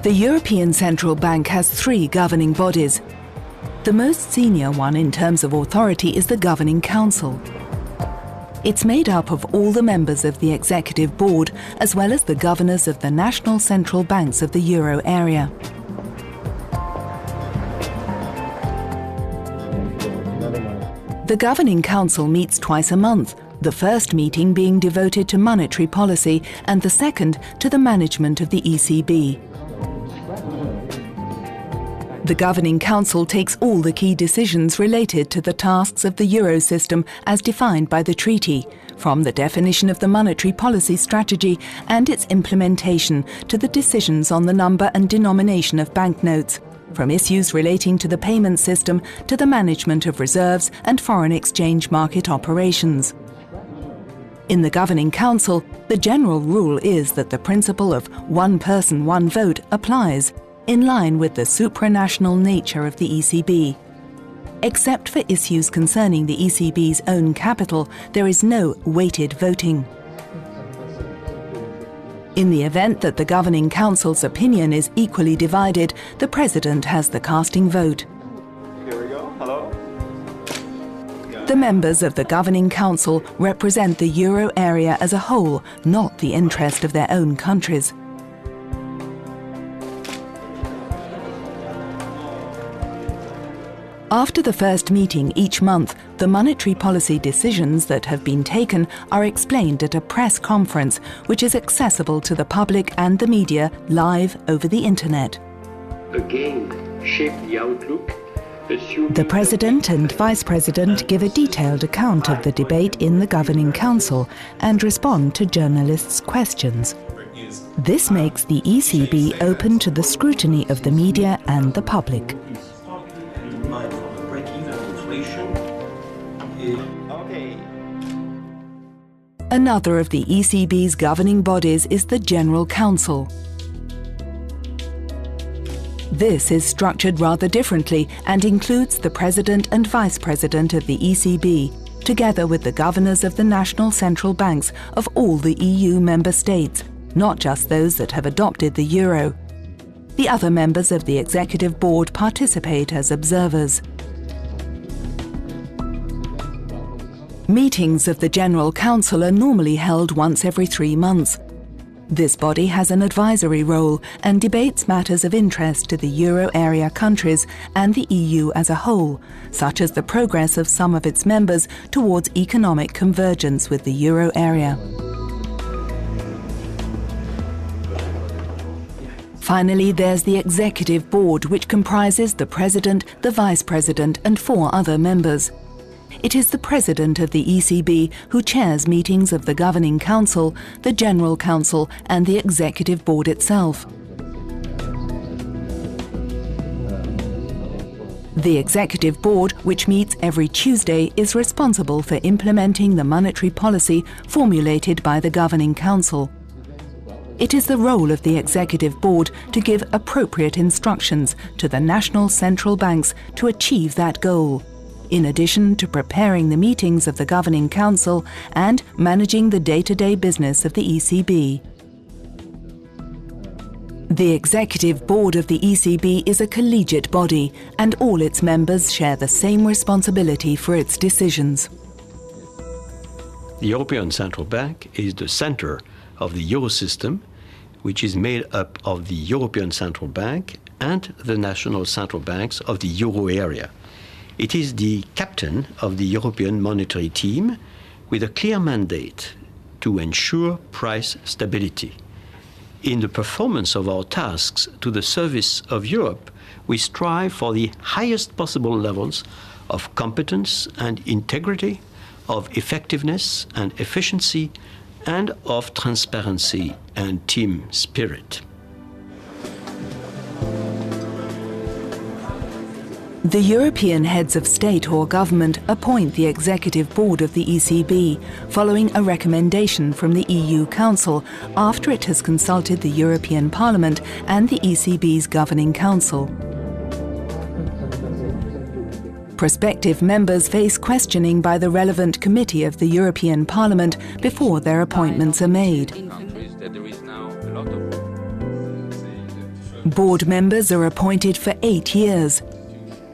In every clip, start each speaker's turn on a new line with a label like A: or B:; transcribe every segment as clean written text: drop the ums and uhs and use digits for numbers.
A: The European Central Bank has three governing bodies. The most senior one in terms of authority is the Governing Council. It's made up of all the members of the Executive Board, as well as the governors of the national central banks of the euro area. The Governing Council meets twice a month, the first meeting being devoted to monetary policy and the second to the management of the ECB. The Governing Council takes all the key decisions related to the tasks of the euro system as defined by the treaty, from the definition of the monetary policy strategy and its implementation to the decisions on the number and denomination of banknotes, from issues relating to the payment system to the management of reserves and foreign exchange market operations. In the Governing Council, the general rule is that the principle of one person, one vote applies, in line with the supranational nature of the ECB. Except for issues concerning the ECB's own capital, there is no weighted voting. In the event that the Governing Council's opinion is equally divided, the President has the casting vote.
B: Here we go. Hello.
A: The members of the Governing Council represent the euro area as a whole, not the interest of their own countries. After the first meeting each month, the monetary policy decisions that have been taken are explained at a press conference, which is accessible to the public and the media live over the internet.
C: Again, shape the outlook.
A: The President and Vice President give a detailed account of the debate in the Governing Council and respond to journalists' questions. This makes the ECB open to the scrutiny of the media and the public. Another of the ECB's governing bodies is the General Council. This is structured rather differently and includes the President and Vice President of the ECB, together with the governors of the national central banks of all the EU member states, not just those that have adopted the euro. The other members of the Executive Board participate as observers. Meetings of the General Council are normally held once every 3 months. This body has an advisory role and debates matters of interest to the euro area countries and the EU as a whole, such as the progress of some of its members towards economic convergence with the euro area. Finally, there's the Executive Board, which comprises the President, the Vice President and 4 other members. It is the President of the ECB who chairs meetings of the Governing Council, the General Council and the Executive Board itself. The Executive Board, which meets every Tuesday, is responsible for implementing the monetary policy formulated by the Governing Council. It is the role of the Executive Board to give appropriate instructions to the national central banks to achieve that goal, in addition to preparing the meetings of the Governing Council and managing the day-to-day business of the ECB. The Executive Board of the ECB is a collegiate body, and all its members share the same responsibility for its decisions.
D: The European Central Bank is the center of the euro system, which is made up of the European Central Bank and the national central banks of the euro area. It is the captain of the European monetary team with a clear mandate to ensure price stability. In the performance of our tasks to the service of Europe, we strive for the highest possible levels of competence and integrity, of effectiveness and efficiency, and of transparency and team spirit.
A: The European heads of state or government appoint the Executive Board of the ECB, following a recommendation from the EU Council after it has consulted the European Parliament and the ECB's Governing Council. Prospective members face questioning by the relevant committee of the European Parliament before their appointments are made. Board members are appointed for 8 years.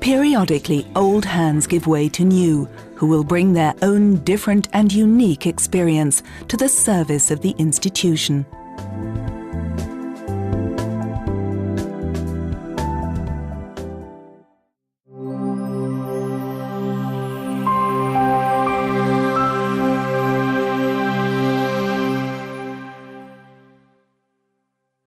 A: Periodically, old hands give way to new, who will bring their own different and unique experience to the service of the institution.